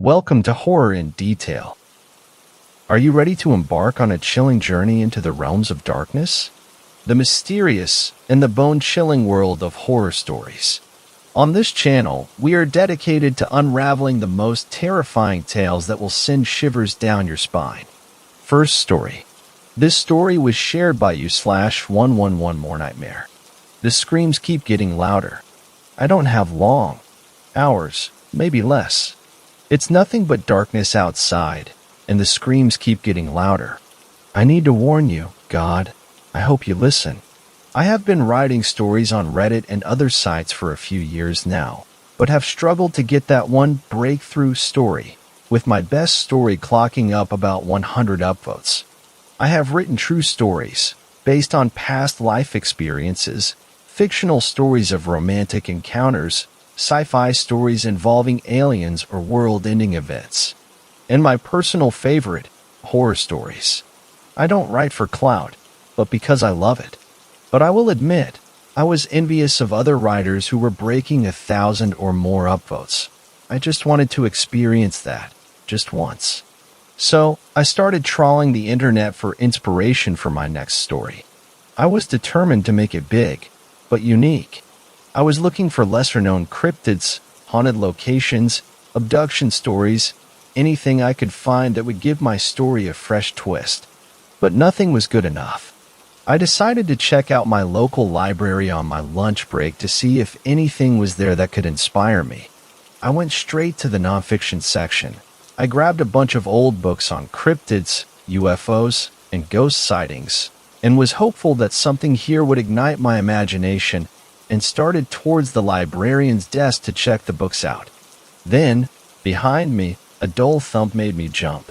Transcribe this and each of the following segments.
Welcome to Horror in Detail. Are you ready to embark on a chilling journey into the realms of darkness? The mysterious and the bone-chilling world of horror stories. On this channel, we are dedicated to unraveling the most terrifying tales that will send shivers down your spine. First story. This story was shared by you/111 More Nightmare. The screams keep getting louder. I don't have long. Hours, maybe less. It's nothing but darkness outside, and the screams keep getting louder. I need to warn you, God. I hope you listen. I have been writing stories on Reddit and other sites for a few years now, but have struggled to get that one breakthrough story, with my best story clocking up about 100 upvotes. I have written true stories, based on past life experiences, fictional stories of romantic encounters, sci-fi stories involving aliens or world-ending events, and my personal favorite, horror stories. I don't write for clout, but because I love it. But I will admit, I was envious of other writers who were breaking 1,000 or more upvotes. I just wanted to experience that, just once. So, I started trawling the internet for inspiration for my next story. I was determined to make it big, but unique. I was looking for lesser-known cryptids, haunted locations, abduction stories, anything I could find that would give my story a fresh twist. But nothing was good enough. I decided to check out my local library on my lunch break to see if anything was there that could inspire me. I went straight to the nonfiction section. I grabbed a bunch of old books on cryptids, UFOs, and ghost sightings, and was hopeful that something here would ignite my imagination, and started towards the librarian's desk to check the books out. Then, behind me, a dull thump made me jump.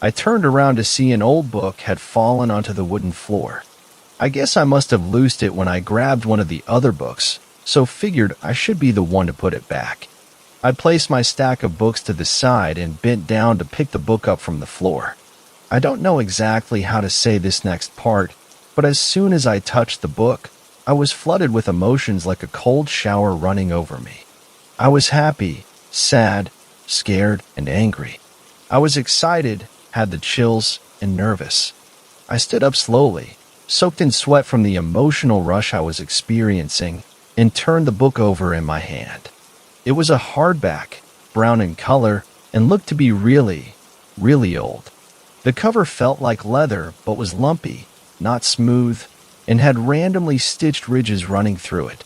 I turned around to see an old book had fallen onto the wooden floor. I guess I must have loosed it when I grabbed one of the other books, so figured I should be the one to put it back. I placed my stack of books to the side and bent down to pick the book up from the floor. I don't know exactly how to say this next part, but as soon as I touched the book, I was flooded with emotions like a cold shower running over me. I was happy, sad, scared, and angry. I was excited, had the chills, and nervous. I stood up slowly, soaked in sweat from the emotional rush I was experiencing, and turned the book over in my hand. It was a hardback, brown in color, and looked to be really, really old. The cover felt like leather but was lumpy, not smooth, and had randomly stitched ridges running through it.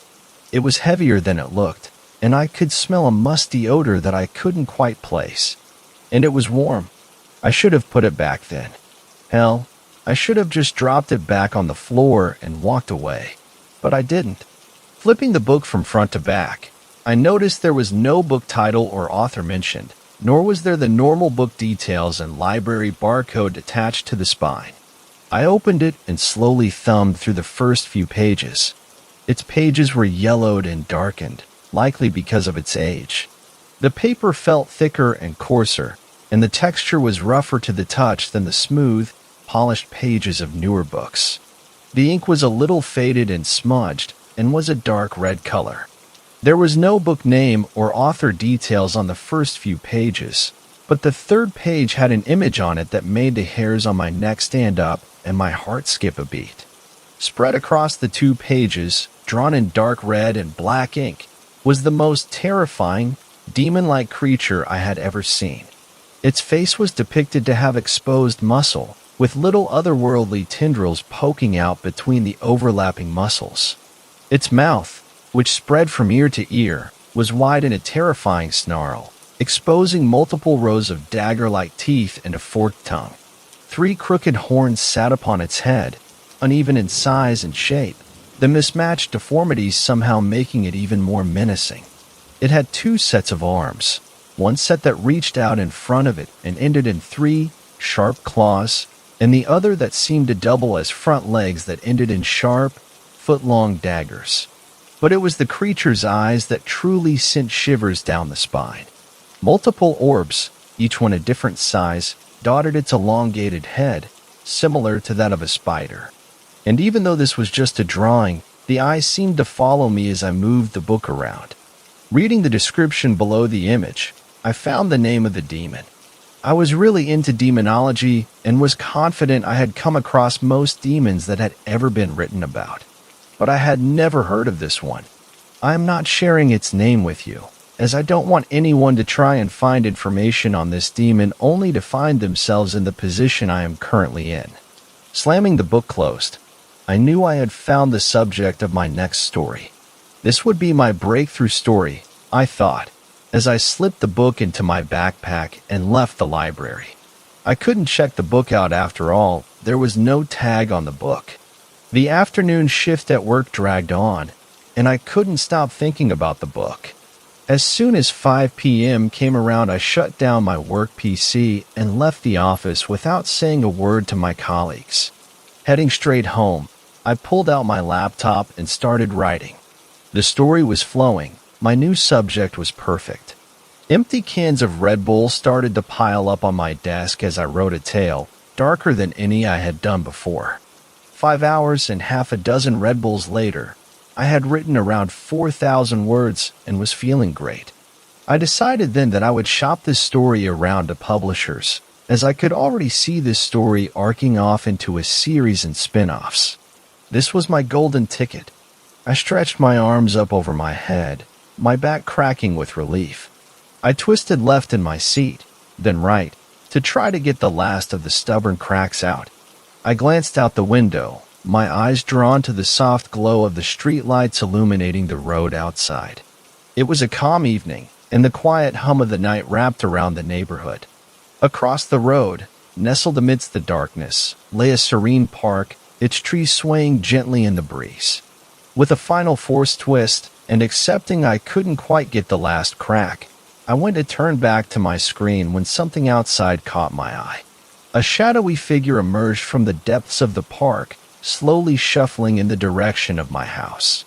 It was heavier than it looked, and I could smell a musty odor that I couldn't quite place. And it was warm. I should have put it back then. Hell, I should have just dropped it back on the floor and walked away. But I didn't. Flipping the book from front to back, I noticed there was no book title or author mentioned, nor was there the normal book details and library barcode attached to the spine. I opened it and slowly thumbed through the first few pages. Its pages were yellowed and darkened, likely because of its age. The paper felt thicker and coarser, and the texture was rougher to the touch than the smooth, polished pages of newer books. The ink was a little faded and smudged, and was a dark red color. There was no book name or author details on the first few pages, but the third page had an image on it that made the hairs on my neck stand up and my heart skip a beat. Spread across the two pages, drawn in dark red and black ink, was the most terrifying, demon-like creature I had ever seen. Its face was depicted to have exposed muscle, with little otherworldly tendrils poking out between the overlapping muscles. Its mouth, which spread from ear to ear, was wide in a terrifying snarl, exposing multiple rows of dagger-like teeth and a forked tongue. 3 crooked horns sat upon its head, uneven in size and shape, the mismatched deformities somehow making it even more menacing. It had 2 sets of arms, one set that reached out in front of it and ended in 3 sharp claws, and the other that seemed to double as front legs that ended in sharp, foot-long daggers. But it was the creature's eyes that truly sent shivers down the spine. Multiple orbs, each one a different size, dotted its elongated head, similar to that of a spider. And even though this was just a drawing, the eyes seemed to follow me as I moved the book around. Reading the description below the image, I found the name of the demon. I was really into demonology and was confident I had come across most demons that had ever been written about. But I had never heard of this one. I am not sharing its name with you, as I don't want anyone to try and find information on this demon only to find themselves in the position I am currently in. Slamming the book closed, I knew I had found the subject of my next story. This would be my breakthrough story, I thought, as I slipped the book into my backpack and left the library. I couldn't check the book out after all. There was no tag on the book. The afternoon shift at work dragged on, and I couldn't stop thinking about the book. As soon as 5 p.m. came around, I shut down my work PC and left the office without saying a word to my colleagues. Heading straight home, I pulled out my laptop and started writing. The story was flowing. My new subject was perfect. Empty cans of Red Bull started to pile up on my desk as I wrote a tale, darker than any I had done before. 5 hours and half a dozen Red Bulls later, I had written around 4,000 words and was feeling great. I decided then that I would shop this story around to publishers, as I could already see this story arcing off into a series and spin-offs. This was my golden ticket. I stretched my arms up over my head, my back cracking with relief. I twisted left in my seat, then right, to try to get the last of the stubborn cracks out. I glanced out the window, my eyes drawn to the soft glow of the streetlights illuminating the road outside. It was a calm evening, and the quiet hum of the night wrapped around the neighborhood. Across the road, nestled amidst the darkness, lay a serene park, its trees swaying gently in the breeze. With a final forced twist, and accepting I couldn't quite get the last crack, I went to turn back to my screen when something outside caught my eye. A shadowy figure emerged from the depths of the park, slowly shuffling in the direction of my house.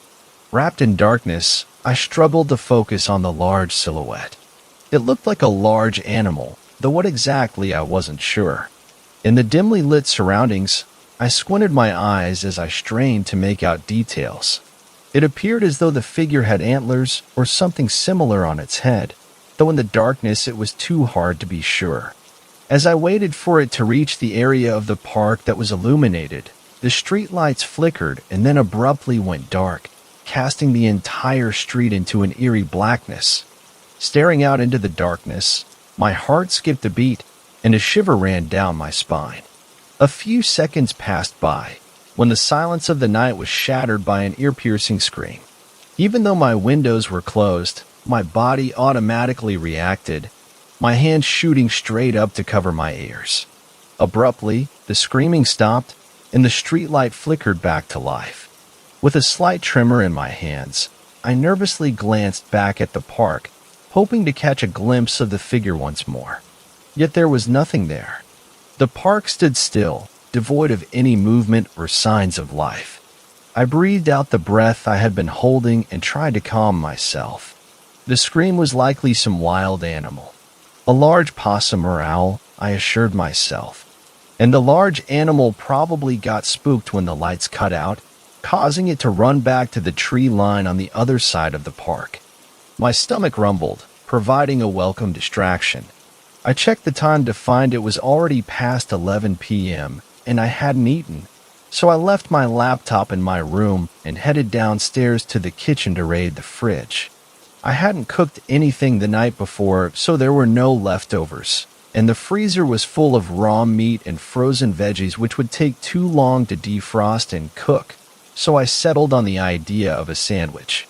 Wrapped in darkness, I struggled to focus on the large silhouette. It looked like a large animal, though what exactly I wasn't sure. In the dimly lit surroundings, I squinted my eyes as I strained to make out details. It appeared as though the figure had antlers or something similar on its head, though in the darkness it was too hard to be sure. As I waited for it to reach the area of the park that was illuminated, the streetlights flickered and then abruptly went dark, casting the entire street into an eerie blackness. Staring out into the darkness, my heart skipped a beat and a shiver ran down my spine. A few seconds passed by, when the silence of the night was shattered by an ear-piercing scream. Even though my windows were closed, my body automatically reacted, my hands shooting straight up to cover my ears. Abruptly, the screaming stopped, and the streetlight flickered back to life. With a slight tremor in my hands, I nervously glanced back at the park, hoping to catch a glimpse of the figure once more. Yet there was nothing there. The park stood still, devoid of any movement or signs of life. I breathed out the breath I had been holding and tried to calm myself. The scream was likely some wild animal. A large possum or owl, I assured myself. And the large animal probably got spooked when the lights cut out, causing it to run back to the tree line on the other side of the park. My stomach rumbled, providing a welcome distraction. I checked the time to find it was already past 11 p.m., and I hadn't eaten, so I left my laptop in my room and headed downstairs to the kitchen to raid the fridge. I hadn't cooked anything the night before, so there were no leftovers, and the freezer was full of raw meat and frozen veggies which would take too long to defrost and cook, so I settled on the idea of a sandwich.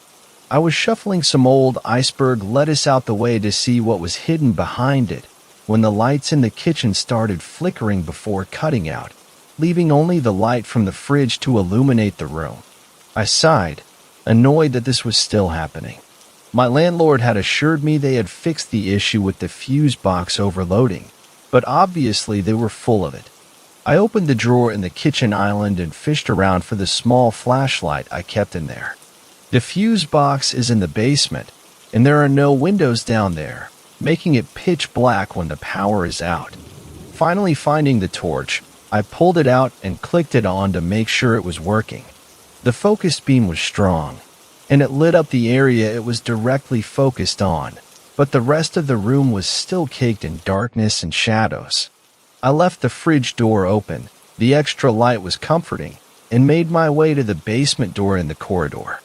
I was shuffling some old iceberg lettuce out the way to see what was hidden behind it when the lights in the kitchen started flickering before cutting out, leaving only the light from the fridge to illuminate the room. I sighed, annoyed that this was still happening. My landlord had assured me they had fixed the issue with the fuse box overloading, but obviously they were full of it. I opened the drawer in the kitchen island and fished around for the small flashlight I kept in there. The fuse box is in the basement, and there are no windows down there, making it pitch black when the power is out. Finally finding the torch, I pulled it out and clicked it on to make sure it was working. The focus beam was strong, and it lit up the area it was directly focused on, but the rest of the room was still caked in darkness and shadows. I left the fridge door open. The extra light was comforting, and made my way to the basement door in the corridor.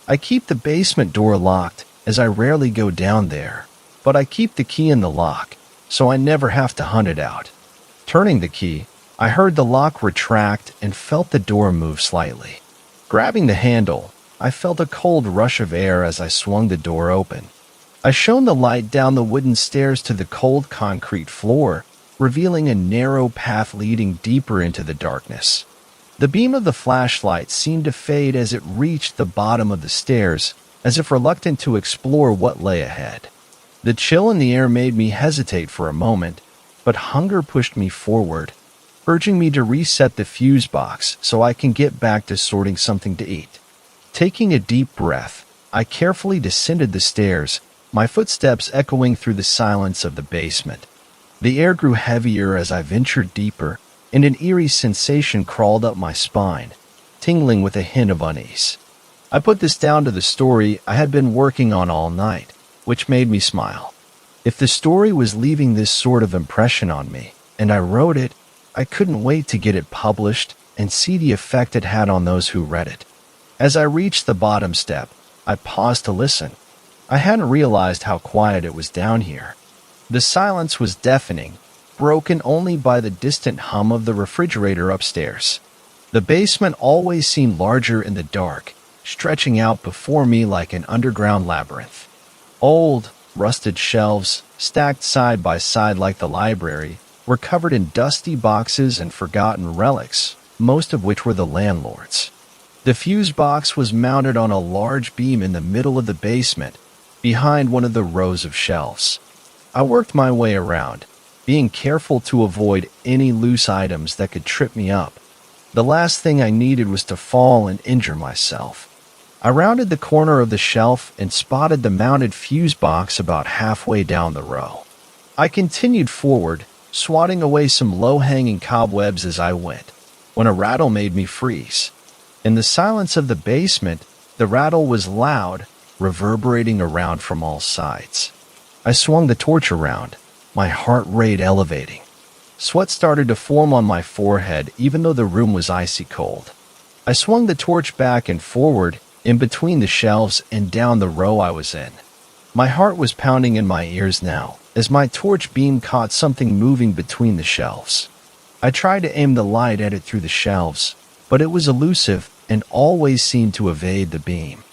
I keep the basement door locked, as I rarely go down there, but I keep the key in the lock, so I never have to hunt it out. Turning the key, I heard the lock retract and felt the door move slightly. Grabbing the handle, I felt a cold rush of air as I swung the door open. I shone the light down the wooden stairs to the cold concrete floor, revealing a narrow path leading deeper into the darkness. The beam of the flashlight seemed to fade as it reached the bottom of the stairs, as if reluctant to explore what lay ahead. The chill in the air made me hesitate for a moment, but hunger pushed me forward, urging me to reset the fuse box so I can get back to sorting something to eat. Taking a deep breath, I carefully descended the stairs, my footsteps echoing through the silence of the basement. The air grew heavier as I ventured deeper, and an eerie sensation crawled up my spine, tingling with a hint of unease. I put this down to the story I had been working on all night, which made me smile. If the story was leaving this sort of impression on me, and I wrote it, I couldn't wait to get it published and see the effect it had on those who read it. As I reached the bottom step, I paused to listen. I hadn't realized how quiet it was down here. The silence was deafening, broken only by the distant hum of the refrigerator upstairs. The basement always seemed larger in the dark, stretching out before me like an underground labyrinth. Old, rusted shelves, stacked side by side like the library, were covered in dusty boxes and forgotten relics, most of which were the landlord's. The fuse box was mounted on a large beam in the middle of the basement, behind one of the rows of shelves. I worked my way around, being careful to avoid any loose items that could trip me up. The last thing I needed was to fall and injure myself. I rounded the corner of the shelf and spotted the mounted fuse box about halfway down the row. I continued forward, swatting away some low-hanging cobwebs as I went, when a rattle made me freeze. In the silence of the basement, the rattle was loud, reverberating around from all sides. I swung the torch around, my heart rate elevating. Sweat started to form on my forehead even though the room was icy cold. I swung the torch back and forward, in between the shelves and down the row I was in. My heart was pounding in my ears now, as my torch beam caught something moving between the shelves. I tried to aim the light at it through the shelves, but it was elusive and always seemed to evade the beam.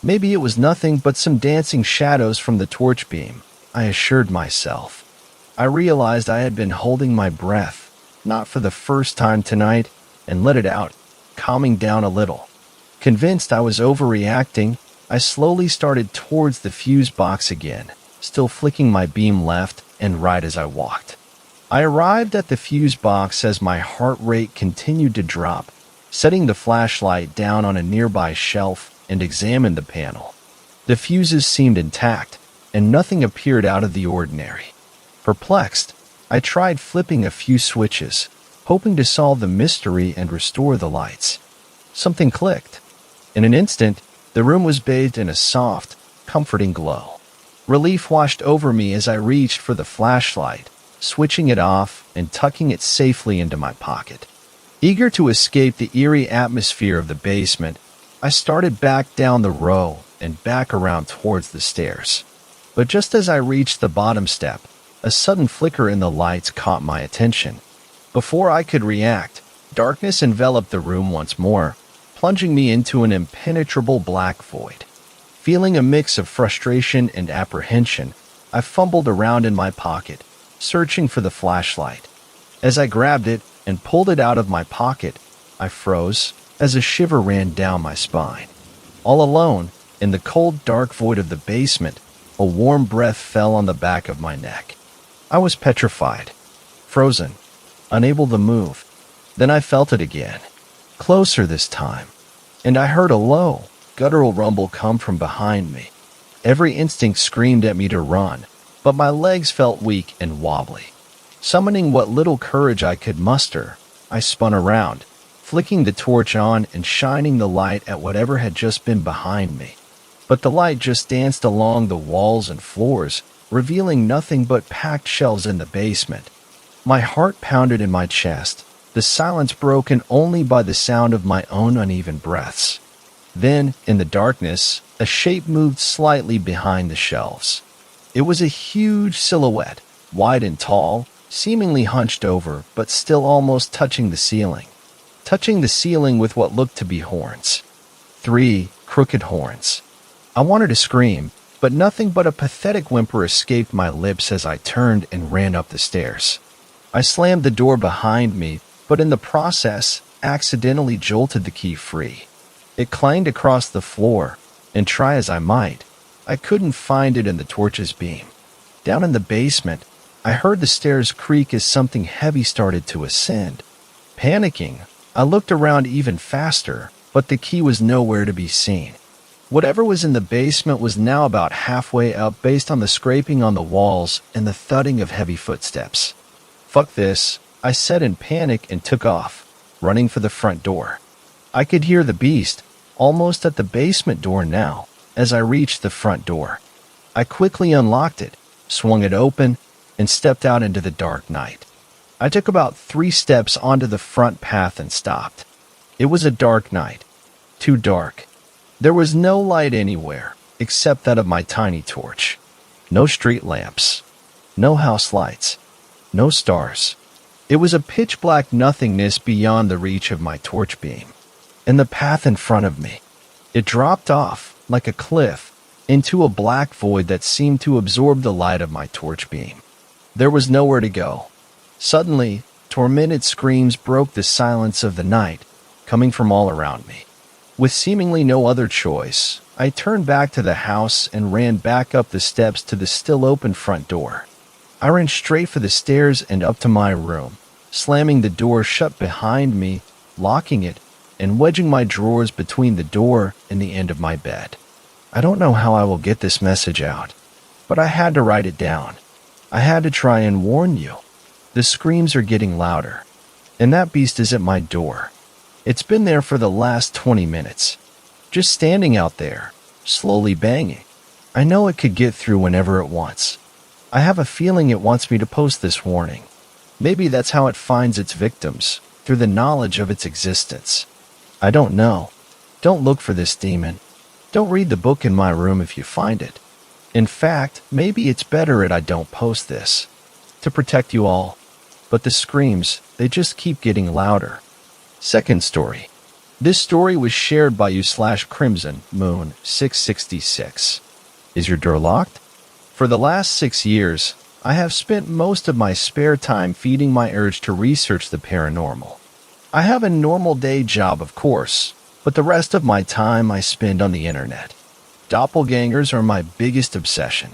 Maybe it was nothing but some dancing shadows from the torch beam, I assured myself. I realized I had been holding my breath, not for the first time tonight, and let it out, calming down a little. Convinced I was overreacting, I slowly started towards the fuse box again, still flicking my beam left and right as I walked. I arrived at the fuse box as my heart rate continued to drop, setting the flashlight down on a nearby shelf and examined the panel. The fuses seemed intact, and nothing appeared out of the ordinary. Perplexed, I tried flipping a few switches, hoping to solve the mystery and restore the lights. Something clicked. In an instant, the room was bathed in a soft, comforting glow. Relief washed over me as I reached for the flashlight, switching it off and tucking it safely into my pocket. Eager to escape the eerie atmosphere of the basement, I started back down the row and back around towards the stairs. But just as I reached the bottom step, a sudden flicker in the lights caught my attention. Before I could react, darkness enveloped the room once more, plunging me into an impenetrable black void. Feeling a mix of frustration and apprehension, I fumbled around in my pocket, searching for the flashlight. As I grabbed it and pulled it out of my pocket, I froze as a shiver ran down my spine. All alone, in the cold, dark void of the basement, a warm breath fell on the back of my neck. I was petrified, frozen, unable to move. Then I felt it again, closer this time, and I heard a low, guttural rumble come from behind me. Every instinct screamed at me to run, but my legs felt weak and wobbly. Summoning what little courage I could muster, I spun around, flicking the torch on and shining the light at whatever had just been behind me. But the light just danced along the walls and floors, revealing nothing but packed shelves in the basement. My heart pounded in my chest, the silence broken only by the sound of my own uneven breaths. Then, in the darkness, a shape moved slightly behind the shelves. It was a huge silhouette, wide and tall, seemingly hunched over, but still almost touching the ceiling. Touching the ceiling with what looked to be horns. 3 crooked horns. I wanted to scream, but nothing but a pathetic whimper escaped my lips as I turned and ran up the stairs. I slammed the door behind me, but in the process, accidentally jolted the key free. It clanged across the floor, and try as I might, I couldn't find it in the torch's beam. Down in the basement, I heard the stairs creak as something heavy started to ascend. Panicking, I looked around even faster, but the key was nowhere to be seen. Whatever was in the basement was now about halfway up based on the scraping on the walls and the thudding of heavy footsteps. "Fuck this," I said in panic and took off, running for the front door. I could hear the beast, almost at the basement door now, as I reached the front door. I quickly unlocked it, swung it open, and stepped out into the dark night. I took about 3 steps onto the front path and stopped. It was a dark night. Too dark. There was no light anywhere, except that of my tiny torch. No street lamps. No house lights. No stars. It was a pitch-black nothingness beyond the reach of my torch beam. And the path in front of me. It dropped off, like a cliff, into a black void that seemed to absorb the light of my torch beam. There was nowhere to go. Suddenly, tormented screams broke the silence of the night, coming from all around me. With seemingly no other choice, I turned back to the house and ran back up the steps to the still open front door. I ran straight for the stairs and up to my room, slamming the door shut behind me, locking it, and wedging my drawers between the door and the end of my bed. I don't know how I will get this message out, but I had to write it down. I had to try and warn you. The screams are getting louder, and that beast is at my door. It's been there for the last 20 minutes, just standing out there, slowly banging. I know it could get through whenever it wants. I have a feeling it wants me to post this warning. Maybe that's how it finds its victims, through the knowledge of its existence. I don't know. Don't look for this demon. Don't read the book in my room if you find it. In fact, maybe it's better that I don't post this, to protect you all. But the screams, they just keep getting louder. Second story. This story was shared by you/Crimson Moon 666. Is your door locked? For the last 6 years, I have spent most of my spare time feeding my urge to research the paranormal. I have a normal day job, of course, but the rest of my time I spend on the internet. Doppelgangers are my biggest obsession.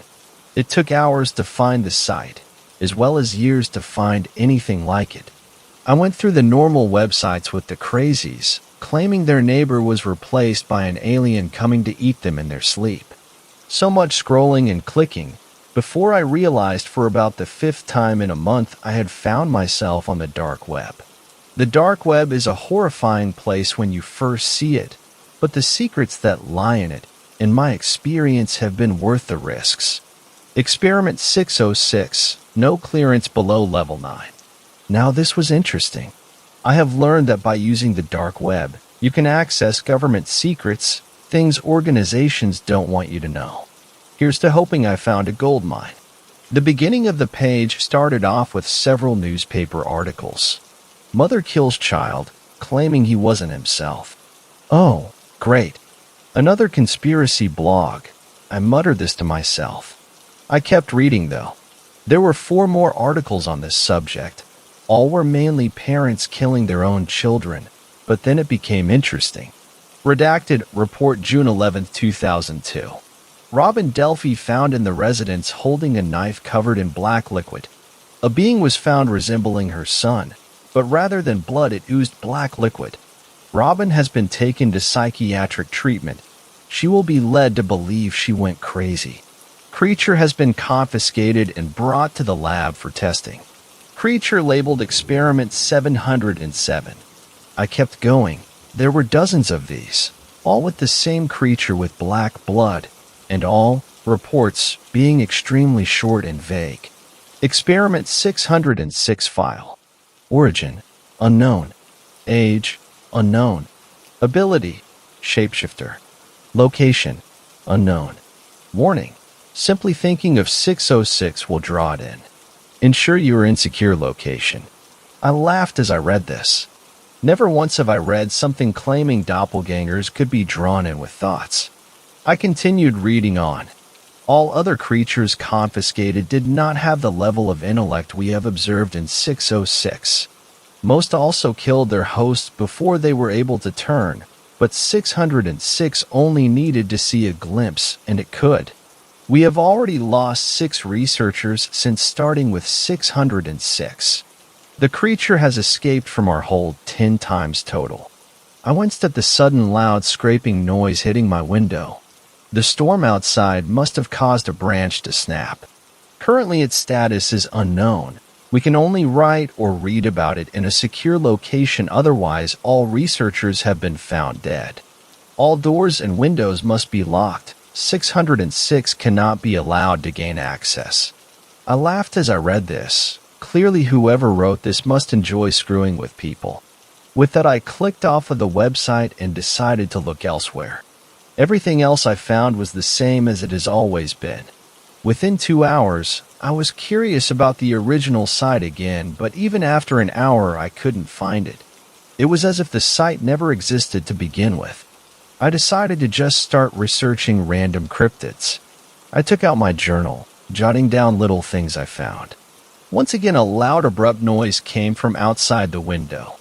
It took hours to find the site, as well as years to find anything like it. I went through the normal websites with the crazies, claiming their neighbor was replaced by an alien coming to eat them in their sleep. So much scrolling and clicking, before I realized for about the 5th time in a month I had found myself on the dark web. The dark web is a horrifying place when you first see it, but the secrets that lie in it, in my experience, have been worth the risks. Experiment 606, no clearance below level 9. Now this was interesting. I have learned that by using the dark web, you can access government secrets, things organizations don't want you to know. Here's to hoping I found a gold mine. The beginning of the page started off with several newspaper articles. Mother kills child, claiming he wasn't himself. Oh, great. Another conspiracy blog. I muttered this to myself. I kept reading though. There were 4 more articles on this subject. All were mainly parents killing their own children, but then it became interesting. Redacted report June 11, 2002. Robin Delphi found in the residence holding a knife covered in black liquid. A being was found resembling her son, but rather than blood it oozed black liquid. Robin has been taken to psychiatric treatment. She will be led to believe she went crazy. Creature has been confiscated and brought to the lab for testing. Creature labeled Experiment 707. I kept going. There were dozens of these, all with the same creature with black blood, and all reports being extremely short and vague. Experiment 606 file. Origin, unknown. Age, unknown. Ability, shapeshifter. Location, unknown. Warning, simply thinking of 606 will draw it in. Ensure you are in secure location. I laughed as I read this. Never once have I read something claiming doppelgangers could be drawn in with thoughts. I continued reading on. All other creatures confiscated did not have the level of intellect we have observed in 606. Most also killed their hosts before they were able to turn, but 606 only needed to see a glimpse, and it could. We have already lost 6 researchers since starting with 606. The creature has escaped from our hold 10 times total. I winced at the sudden loud scraping noise hitting my window. The storm outside must have caused a branch to snap. Currently its status is unknown. We can only write or read about it in a secure location, otherwise all researchers have been found dead. All doors and windows must be locked. 606 cannot be allowed to gain access. I laughed as I read this. Clearly whoever wrote this must enjoy screwing with people. With that, I clicked off of the website and decided to look elsewhere. Everything else I found was the same as it has always been. Within 2 hours, I was curious about the original site again, but even after an hour I couldn't find it. It was as if the site never existed to begin with. I decided to just start researching random cryptids. I took out my journal, jotting down little things I found. Once again, a loud, abrupt noise came from outside the window.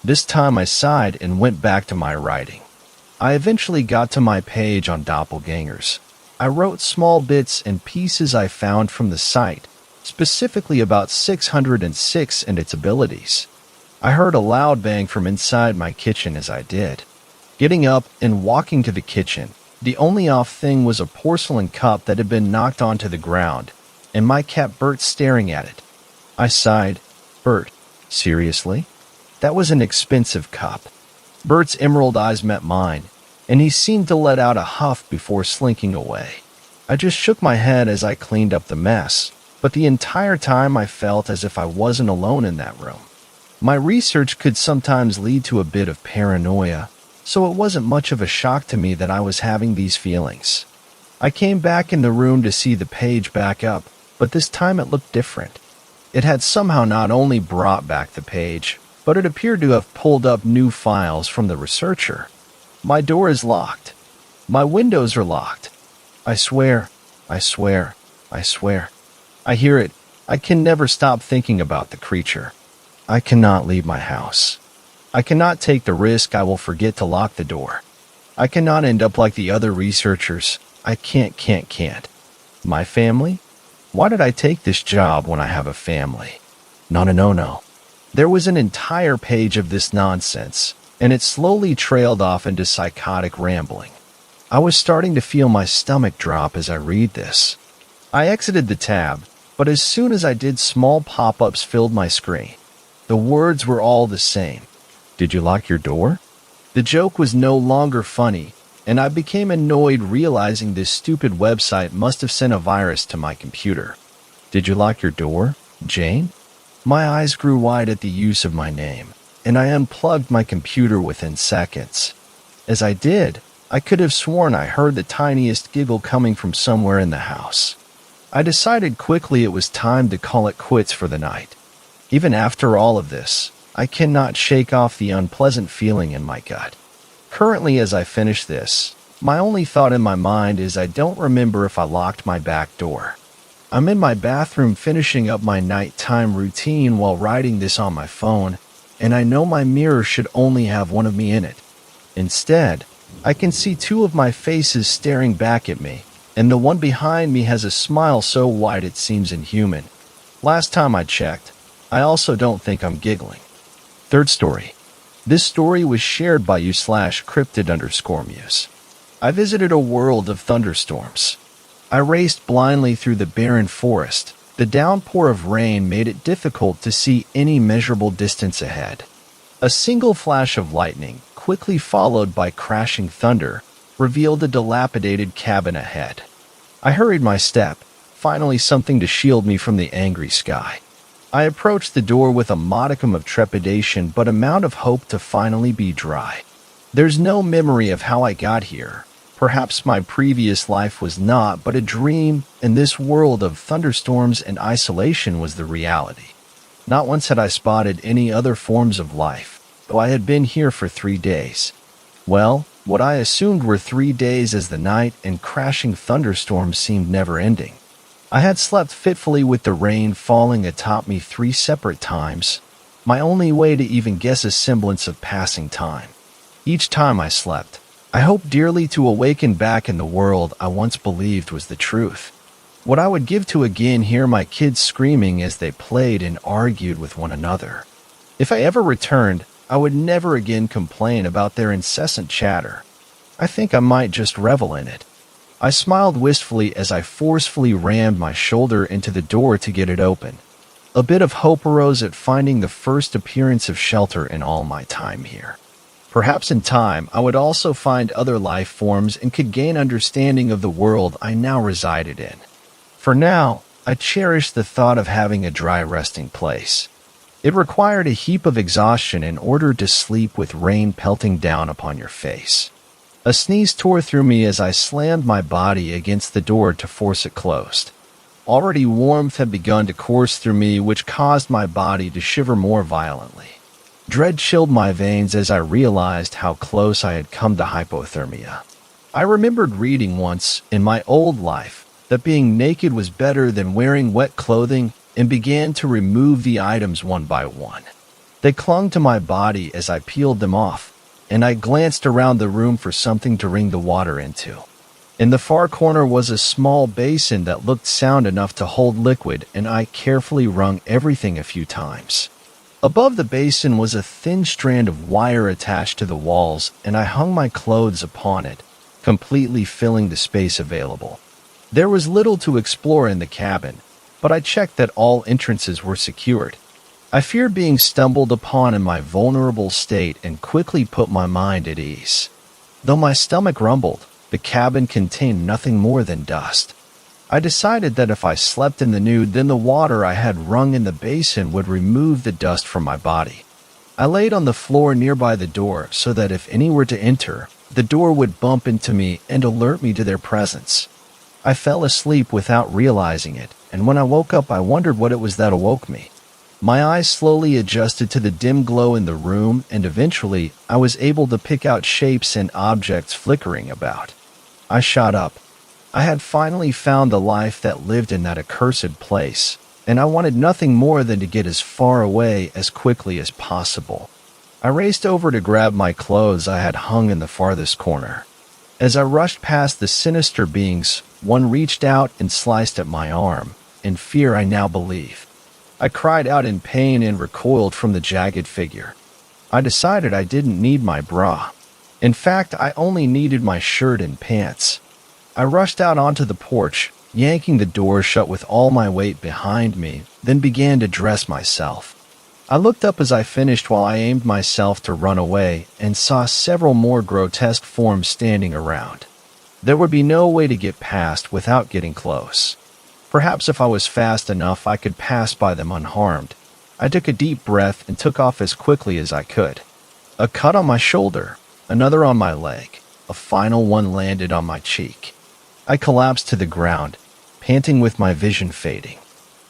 This time I sighed and went back to my writing. I eventually got to my page on doppelgangers. I wrote small bits and pieces I found from the site, specifically about 606 and its abilities. I heard a loud bang from inside my kitchen as I did. Getting up and walking to the kitchen, the only off thing was a porcelain cup that had been knocked onto the ground, and my cat Bert staring at it. I sighed. Bert, seriously? That was an expensive cup. Bert's emerald eyes met mine, and he seemed to let out a huff before slinking away. I just shook my head as I cleaned up the mess, but the entire time I felt as if I wasn't alone in that room. My research could sometimes lead to a bit of paranoia, so it wasn't much of a shock to me that I was having these feelings. I came back in the room to see the page back up, but this time it looked different. It had somehow not only brought back the page, but it appeared to have pulled up new files from the researcher. My door is locked. My windows are locked. I swear, I swear, I swear. I hear it. I can never stop thinking about the creature. I cannot leave my house. I cannot take the risk I will forget to lock the door. I cannot end up like the other researchers. I can't. My family? Why did I take this job when I have a family? No. There was an entire page of this nonsense, and it slowly trailed off into psychotic rambling. I was starting to feel my stomach drop as I read this. I exited the tab, but as soon as I did, small pop-ups filled my screen. The words were all the same. Did you lock your door? The joke was no longer funny, and I became annoyed realizing this stupid website must have sent a virus to my computer. Did you lock your door, Jane? My eyes grew wide at the use of my name, and I unplugged my computer within seconds. As I did, I could have sworn I heard the tiniest giggle coming from somewhere in the house. I decided quickly it was time to call it quits for the night. Even after all of this, I cannot shake off the unpleasant feeling in my gut. Currently, as I finish this, my only thought in my mind is I don't remember if I locked my back door. I'm in my bathroom finishing up my nighttime routine while writing this on my phone, and I know my mirror should only have one of me in it. Instead, I can see 2 of my faces staring back at me, and the one behind me has a smile so wide it seems inhuman. Last time I checked, I also don't think I'm giggling. Third story. This story was shared by you/cryptid_muse. I visited a world of thunderstorms. I raced blindly through the barren forest. The downpour of rain made it difficult to see any measurable distance ahead. A single flash of lightning, quickly followed by crashing thunder, revealed a dilapidated cabin ahead. I hurried my step, finally something to shield me from the angry sky. I approached the door with a modicum of trepidation but amount of hope to finally be dry. There's no memory of how I got here. Perhaps my previous life was not but a dream, and this world of thunderstorms and isolation was the reality. Not once had I spotted any other forms of life, though I had been here for 3 days. Well, what I assumed were 3 days as the night and crashing thunderstorms seemed never-ending. I had slept fitfully with the rain falling atop me 3 separate times, my only way to even guess a semblance of passing time. Each time I slept, I hoped dearly to awaken back in the world I once believed was the truth. What I would give to again hear my kids screaming as they played and argued with one another. If I ever returned, I would never again complain about their incessant chatter. I think I might just revel in it. I smiled wistfully as I forcefully rammed my shoulder into the door to get it open. A bit of hope arose at finding the first appearance of shelter in all my time here. Perhaps in time I would also find other life forms and could gain understanding of the world I now resided in. For now, I cherished the thought of having a dry resting place. It required a heap of exhaustion in order to sleep with rain pelting down upon your face. A sneeze tore through me as I slammed my body against the door to force it closed. Already warmth had begun to course through me, which caused my body to shiver more violently. Dread chilled my veins as I realized how close I had come to hypothermia. I remembered reading once, in my old life, that being naked was better than wearing wet clothing, and began to remove the items one by one. They clung to my body as I peeled them off, and I glanced around the room for something to wring the water into. In the far corner was a small basin that looked sound enough to hold liquid, and I carefully wrung everything a few times. Above the basin was a thin strand of wire attached to the walls, and I hung my clothes upon it, completely filling the space available. There was little to explore in the cabin, but I checked that all entrances were secured. I feared being stumbled upon in my vulnerable state and quickly put my mind at ease. Though my stomach rumbled, the cabin contained nothing more than dust. I decided that if I slept in the nude, then the water I had wrung in the basin would remove the dust from my body. I laid on the floor nearby the door so that if any were to enter, the door would bump into me and alert me to their presence. I fell asleep without realizing it, and when I woke up I wondered what it was that awoke me. My eyes slowly adjusted to the dim glow in the room, and eventually I was able to pick out shapes and objects flickering about. I shot up. I had finally found the life that lived in that accursed place, and I wanted nothing more than to get as far away as quickly as possible. I raced over to grab my clothes I had hung in the farthest corner. As I rushed past the sinister beings, one reached out and sliced at my arm, in fear I now believe. I cried out in pain and recoiled from the jagged figure. I decided I didn't need my bra. In fact, I only needed my shirt and pants. I rushed out onto the porch, yanking the door shut with all my weight behind me, then began to dress myself. I looked up as I finished while I aimed myself to run away and saw several more grotesque forms standing around. There would be no way to get past without getting close. Perhaps if I was fast enough, I could pass by them unharmed. I took a deep breath and took off as quickly as I could. A cut on my shoulder, another on my leg, a final one landed on my cheek. I collapsed to the ground, panting with my vision fading.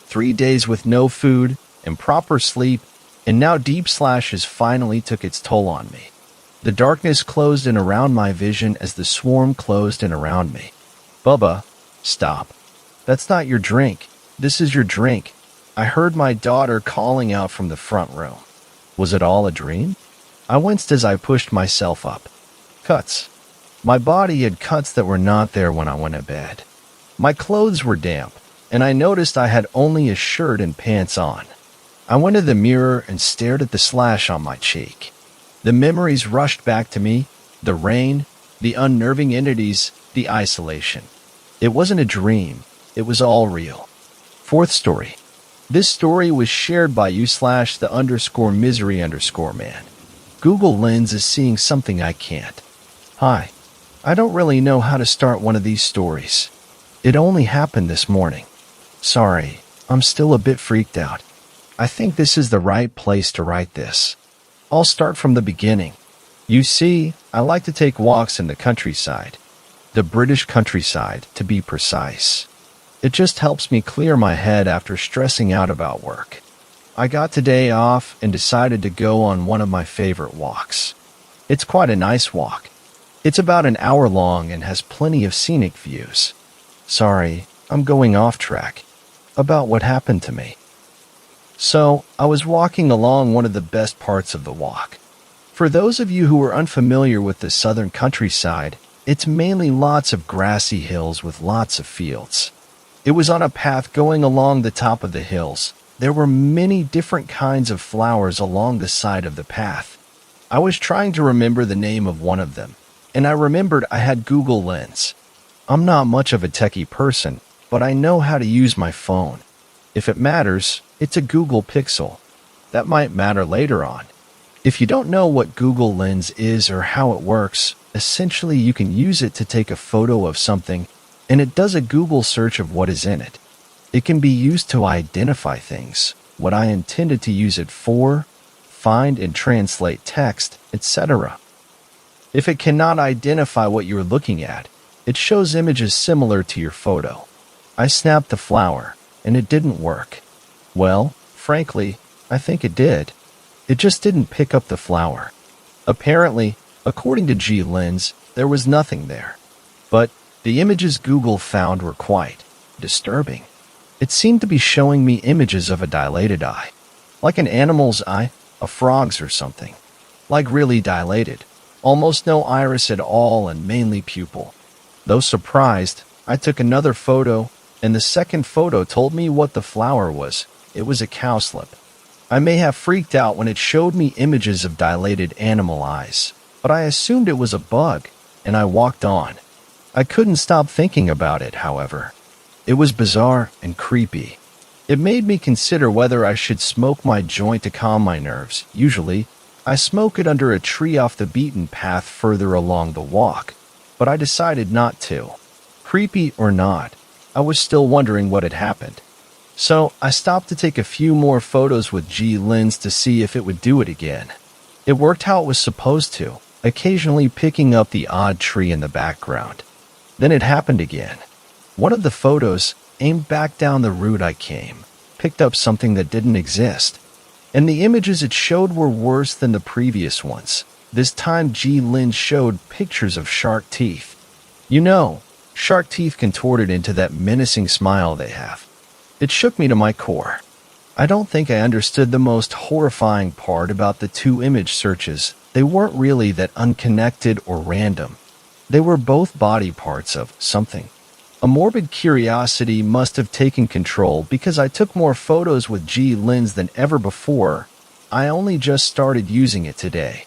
3 days with no food, improper sleep, and now deep slashes finally took its toll on me. The darkness closed in around my vision as the swarm closed in around me. Bubba, stop. That's not your drink. This is your drink. I heard my daughter calling out from the front room. Was it all a dream? I winced as I pushed myself up. Cuts. My body had cuts that were not there when I went to bed. My clothes were damp, and I noticed I had only a shirt and pants on. I went to the mirror and stared at the slash on my cheek. The memories rushed back to me, the rain, the unnerving entities, the isolation. It wasn't a dream. It was all real. Fourth story. This story was shared by /the_misery_man. Google Lens is seeing something I can't. Hi. I don't really know how to start one of these stories. It only happened this morning. Sorry, I'm still a bit freaked out. I think this is the right place to write this. I'll start from the beginning. You see, I like to take walks in the countryside. The British countryside, to be precise. It just helps me clear my head after stressing out about work. I got today off and decided to go on one of my favorite walks. It's quite a nice walk. It's about an hour long and has plenty of scenic views. Sorry, I'm going off track. About what happened to me. So, I was walking along one of the best parts of the walk. For those of you who are unfamiliar with the southern countryside, it's mainly lots of grassy hills with lots of fields. It was on a path going along the top of the hills. There were many different kinds of flowers along the side of the path. I was trying to remember the name of one of them, and I remembered I had Google Lens. I'm not much of a techie person, but I know how to use my phone. If it matters, it's a Google Pixel. That might matter later on. If you don't know what Google Lens is or how it works, essentially you can use it to take a photo of something, and it does a Google search of what is in it. It can be used to identify things, what I intended to use it for, find and translate text, etc. If it cannot identify what you're looking at, it shows images similar to your photo. I snapped the flower, and it didn't work. Well, frankly, I think it did. It just didn't pick up the flower. Apparently, according to G-Lens, there was nothing there. But the images Google found were quite disturbing. It seemed to be showing me images of a dilated eye, like an animal's eye, a frog's or something. Like really dilated, almost no iris at all and mainly pupil. Though surprised, I took another photo, and the second photo told me what the flower was. It was a cowslip. I may have freaked out when it showed me images of dilated animal eyes, but I assumed it was a bug, and I walked on. I couldn't stop thinking about it, however. It was bizarre and creepy. It made me consider whether I should smoke my joint to calm my nerves. Usually, I smoke it under a tree off the beaten path further along the walk, but I decided not to. Creepy or not, I was still wondering what had happened. So I stopped to take a few more photos with G-Lens to see if it would do it again. It worked how it was supposed to, occasionally picking up the odd tree in the background. Then it happened again. One of the photos, aimed back down the route I came, picked up something that didn't exist. And the images it showed were worse than the previous ones. This time G-Lens showed pictures of shark teeth. You know, shark teeth contorted into that menacing smile they have. It shook me to my core. I don't think I understood the most horrifying part about the two image searches. They weren't really that unconnected or random. They were both body parts of something. A morbid curiosity must have taken control because I took more photos with G-Lens than ever before. I only just started using it today.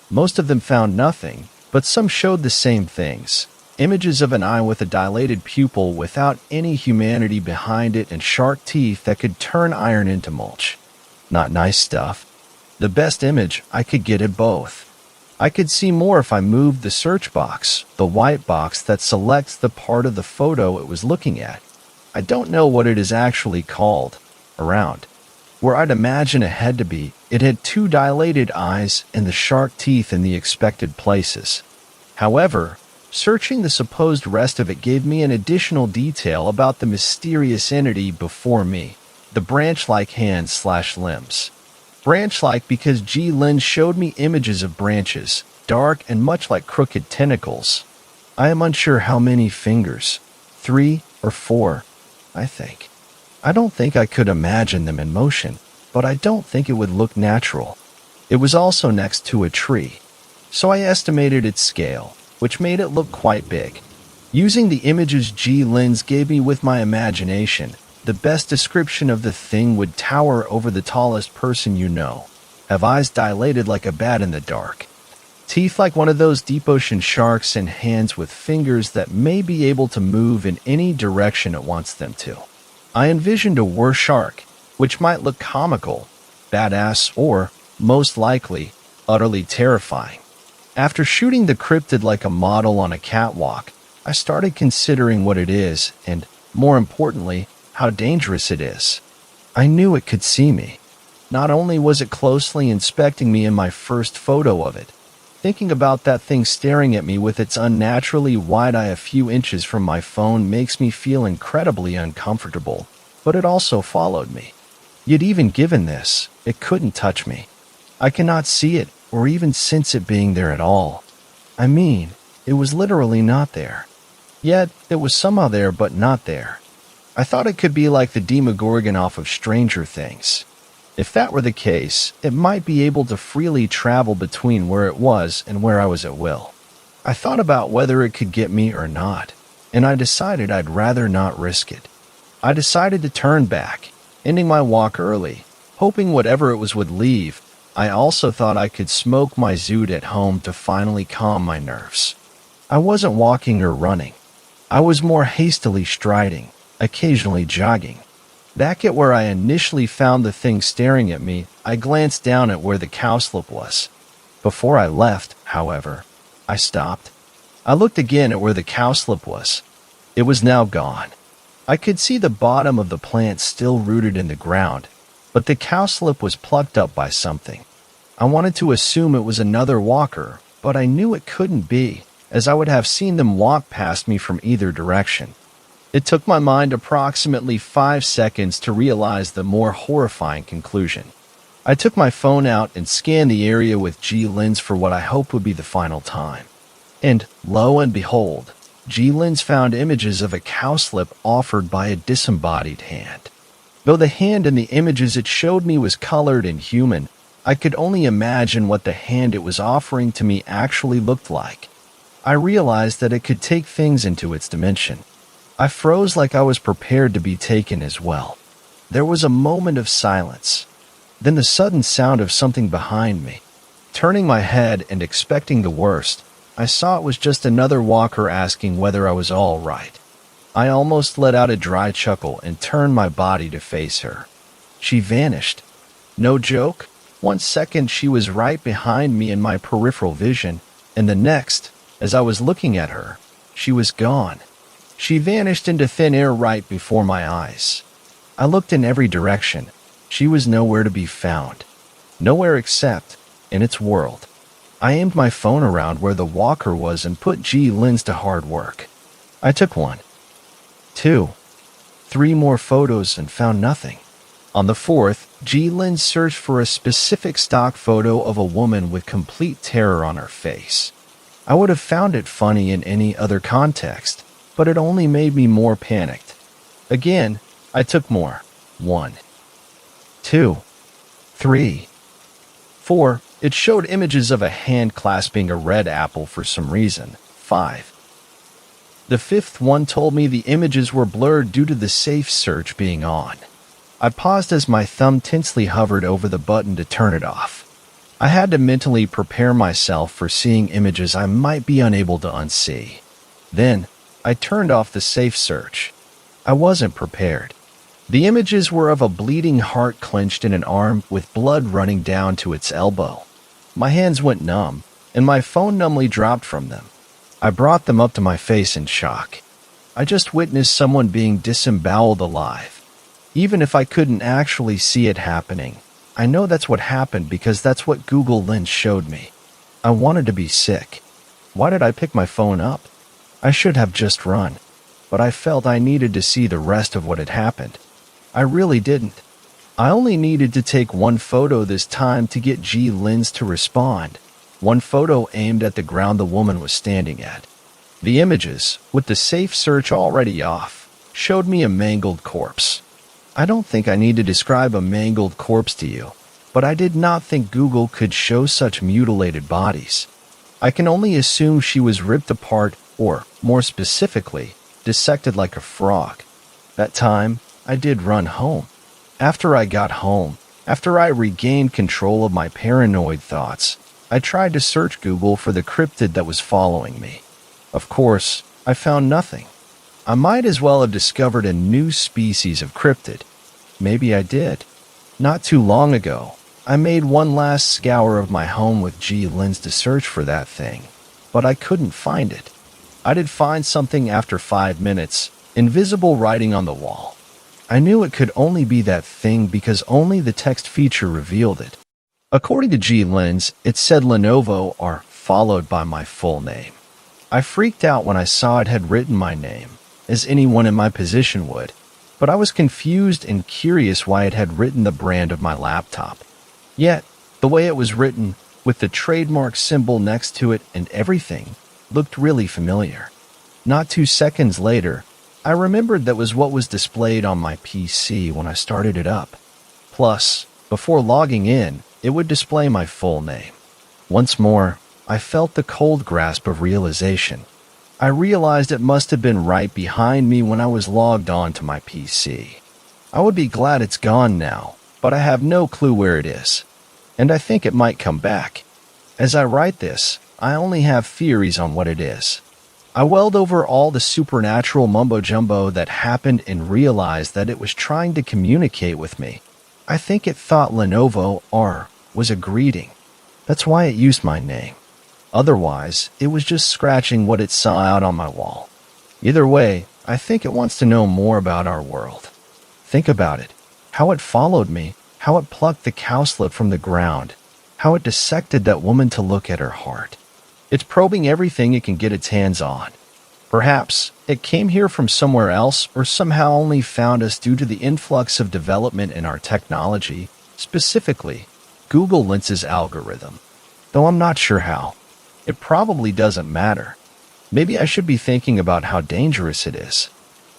Most of them found nothing, but some showed the same things. Images of an eye with a dilated pupil without any humanity behind it and shark teeth that could turn iron into mulch. Not nice stuff. The best image I could get at both. I could see more if I moved the search box, the white box that selects the part of the photo it was looking at. I don't know what it is actually called. Around. Where I'd imagine a head to be, it had two dilated eyes and the shark teeth in the expected places. However, searching the supposed rest of it gave me an additional detail about the mysterious entity before me, the branch-like hands/limbs. Branch-like because G-Lens showed me images of branches, dark and much like crooked tentacles. I am unsure how many fingers, 3 or 4, I think. I don't think I could imagine them in motion, but I don't think it would look natural. It was also next to a tree, so I estimated its scale, which made it look quite big. Using the images G-Lens gave me with my imagination, the best description of the thing would tower over the tallest person you know, have eyes dilated like a bat in the dark, teeth like one of those deep ocean sharks, and hands with fingers that may be able to move in any direction it wants them to. I envisioned a war shark, which might look comical, badass, or, most likely, utterly terrifying. After shooting the cryptid like a model on a catwalk, I started considering what it is and, more importantly, how dangerous it is. I knew it could see me. Not only was it closely inspecting me in my first photo of it, thinking about that thing staring at me with its unnaturally wide eye a few inches from my phone makes me feel incredibly uncomfortable, but it also followed me. Yet even given this, it couldn't touch me. I cannot see it or even sense it being there at all. I mean, it was literally not there. Yet, it was somehow there but not there. I thought it could be like the Demogorgon off of Stranger Things. If that were the case, it might be able to freely travel between where it was and where I was at will. I thought about whether it could get me or not, and I decided I'd rather not risk it. I decided to turn back, ending my walk early, hoping whatever it was would leave. I also thought I could smoke my zoot at home to finally calm my nerves. I wasn't walking or running. I was more hastily striding, occasionally jogging. Back at where I initially found the thing staring at me, I glanced down at where the cowslip was. Before I left, however, I stopped. I looked again at where the cowslip was. It was now gone. I could see the bottom of the plant still rooted in the ground, but the cowslip was plucked up by something. I wanted to assume it was another walker, but I knew it couldn't be, as I would have seen them walk past me from either direction. It took my mind approximately 5 seconds to realize the more horrifying conclusion. I took my phone out and scanned the area with G-Lens for what I hoped would be the final time. And, lo and behold, G-Lens found images of a cowslip offered by a disembodied hand. Though the hand in the images it showed me was colored and human, I could only imagine what the hand it was offering to me actually looked like. I realized that it could take things into its dimension. I froze like I was prepared to be taken as well. There was a moment of silence, then the sudden sound of something behind me. Turning my head and expecting the worst, I saw it was just another walker asking whether I was all right. I almost let out a dry chuckle and turned my body to face her. She vanished. No joke, 1 second she was right behind me in my peripheral vision, and the next, as I was looking at her, she was gone. She vanished into thin air right before my eyes. I looked in every direction. She was nowhere to be found. Nowhere except in its world. I aimed my phone around where the walker was and put G-Lens to hard work. I took 1, 2, 3 more photos and found nothing. On the 4th, G-Lens searched for a specific stock photo of a woman with complete terror on her face. I would have found it funny in any other context, but it only made me more panicked. Again, I took more. 1, 2, 3, 4. It showed images of a hand clasping a red apple for some reason. 5. The 5th one told me the images were blurred due to the safe search being on. I paused as my thumb tensely hovered over the button to turn it off. I had to mentally prepare myself for seeing images I might be unable to unsee. Then, I turned off the safe search. I wasn't prepared. The images were of a bleeding heart clenched in an arm with blood running down to its elbow. My hands went numb, and my phone numbly dropped from them. I brought them up to my face in shock. I just witnessed someone being disemboweled alive. Even if I couldn't actually see it happening, I know that's what happened because that's what Google Lens showed me. I wanted to be sick. Why did I pick my phone up? I should have just run, but I felt I needed to see the rest of what had happened. I really didn't. I only needed to take 1 photo this time to get G-Lens to respond. 1 photo aimed at the ground the woman was standing at. The images, with the safe search already off, showed me a mangled corpse. I don't think I need to describe a mangled corpse to you, but I did not think Google could show such mutilated bodies. I can only assume she was ripped apart or, more specifically, dissected like a frog. That time, I did run home. After I got home, after I regained control of my paranoid thoughts, I tried to search Google for the cryptid that was following me. Of course, I found nothing. I might as well have discovered a new species of cryptid. Maybe I did. Not too long ago, I made one last scour of my home with G-Lens to search for that thing, but I couldn't find it. I did find something after 5 minutes, invisible writing on the wall. I knew it could only be that thing because only the text feature revealed it. According to G-Lens, it said Lenovo or followed by my full name. I freaked out when I saw it had written my name, as anyone in my position would, but I was confused and curious why it had written the brand of my laptop. Yet, the way it was written, with the trademark symbol next to it and everything, looked really familiar. Not 2 seconds later, I remembered that was what was displayed on my PC when I started it up. Plus, before logging in, it would display my full name. Once more, I felt the cold grasp of realization. I realized it must have been right behind me when I was logged on to my PC. I would be glad it's gone now, but I have no clue where it is, and I think it might come back. As I write this, I only have theories on what it is. I welled over all the supernatural mumbo-jumbo that happened and realized that it was trying to communicate with me. I think it thought Lenovo R was a greeting. That's why it used my name. Otherwise, it was just scratching what it saw out on my wall. Either way, I think it wants to know more about our world. Think about it. How it followed me, how it plucked the cowslip from the ground, how it dissected that woman to look at her heart. It's probing everything it can get its hands on. Perhaps it came here from somewhere else or somehow only found us due to the influx of development in our technology, specifically Google Lens's algorithm. Though I'm not sure how. It probably doesn't matter. Maybe I should be thinking about how dangerous it is,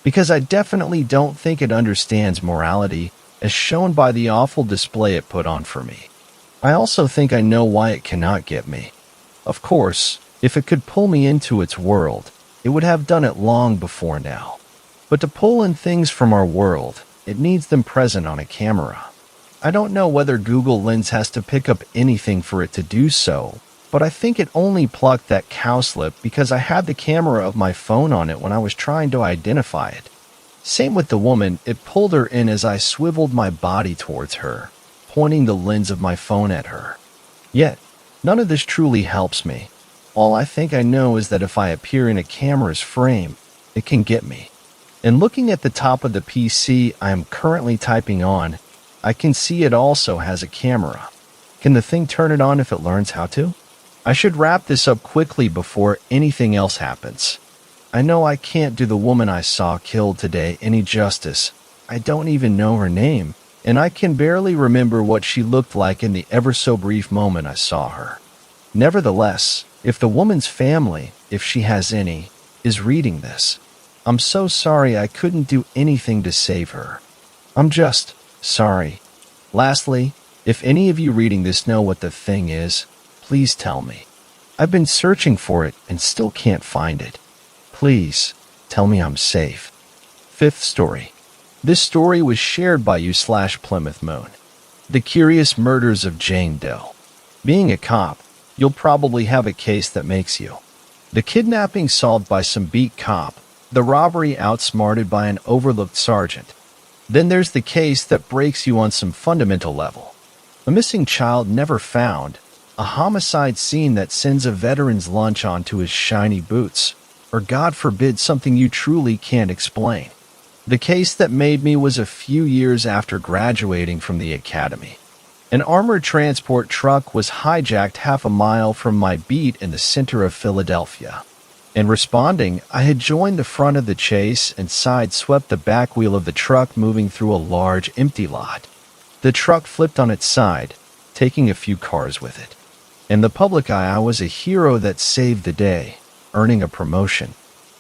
because I definitely don't think it understands morality as shown by the awful display it put on for me. I also think I know why it cannot get me. Of course, if it could pull me into its world, it would have done it long before now. But to pull in things from our world, it needs them present on a camera. I don't know whether Google Lens has to pick up anything for it to do so, but I think it only plucked that cowslip because I had the camera of my phone on it when I was trying to identify it. Same with the woman, it pulled her in as I swiveled my body towards her, pointing the lens of my phone at her. Yet, none of this truly helps me. All I think I know is that if I appear in a camera's frame, it can get me. And looking at the top of the PC I am currently typing on, I can see it also has a camera. Can the thing turn it on if it learns how to? I should wrap this up quickly before anything else happens. I know I can't do the woman I saw killed today any justice. I don't even know her name, and I can barely remember what she looked like in the ever so brief moment I saw her. Nevertheless, if the woman's family, if she has any, is reading this, I'm so sorry I couldn't do anything to save her. I'm just sorry. Lastly, if any of you reading this know what the thing is, please tell me. I've been searching for it and still can't find it. Please, tell me I'm safe. 5th story. This story was shared by you/Plymouth Moon. The Curious Murders of Jane Doe. Being a cop, you'll probably have a case that makes you. The kidnapping solved by some beat cop, the robbery outsmarted by an overlooked sergeant. Then there's the case that breaks you on some fundamental level. A missing child never found, a homicide scene that sends a veteran's lunch onto his shiny boots, or God forbid something you truly can't explain. The case that made me was a few years after graduating from the academy. An armored transport truck was hijacked half a mile from my beat in the center of Philadelphia. In responding, I had joined the front of the chase and side-swept the back wheel of the truck moving through a large empty lot. The truck flipped on its side, taking a few cars with it. In the public eye, I was a hero that saved the day, earning a promotion.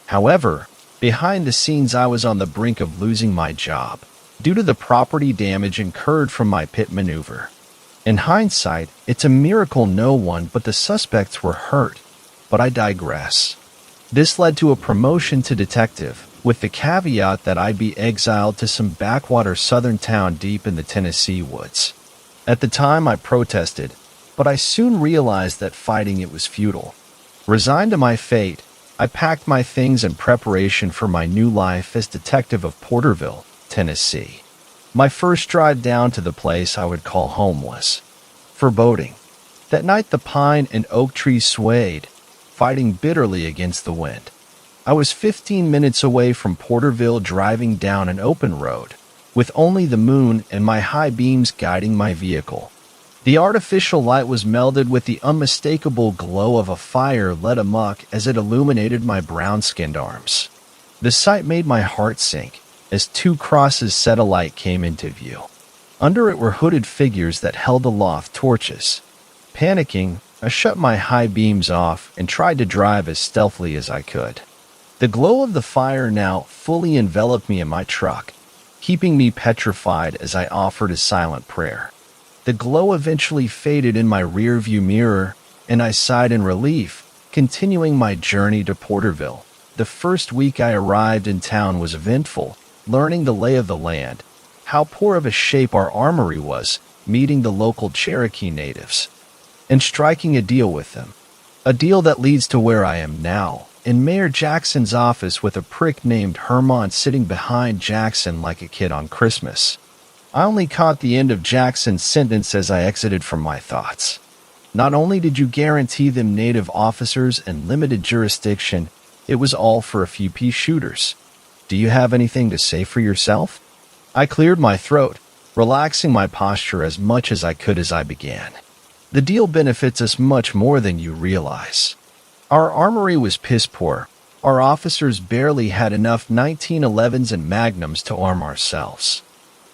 However, behind the scenes I was on the brink of losing my job, due to the property damage incurred from my pit maneuver. In hindsight, it's a miracle no one but the suspects were hurt, but I digress. This led to a promotion to detective, with the caveat that I'd be exiled to some backwater southern town deep in the Tennessee woods. At the time I protested, but I soon realized that fighting it was futile. Resigned to my fate, I packed my things in preparation for my new life as detective of Porterville, Tennessee. My first drive down to the place I would call home was foreboding. That night the pine and oak trees swayed, fighting bitterly against the wind. I was 15 minutes away from Porterville driving down an open road, with only the moon and my high beams guiding my vehicle. The artificial light was melded with the unmistakable glow of a fire lit amok as it illuminated my brown-skinned arms. The sight made my heart sink as two crosses set alight came into view. Under it were hooded figures that held aloft torches. Panicking, I shut my high beams off and tried to drive as stealthily as I could. The glow of the fire now fully enveloped me in my truck, keeping me petrified as I offered a silent prayer. The glow eventually faded in my rearview mirror, and I sighed in relief, continuing my journey to Porterville. The first week I arrived in town was eventful, learning the lay of the land, how poor of a shape our armory was, meeting the local Cherokee natives, and striking a deal with them. A deal that leads to where I am now, in Mayor Jackson's office with a prick named Herman sitting behind Jackson like a kid on Christmas. I only caught the end of Jackson's sentence as I exited from my thoughts. Not only did you guarantee them native officers and limited jurisdiction, it was all for a few pea shooters. Do you have anything to say for yourself? I cleared my throat, relaxing my posture as much as I could as I began. The deal benefits us much more than you realize. Our armory was piss poor. Our officers barely had enough 1911s and magnums to arm ourselves.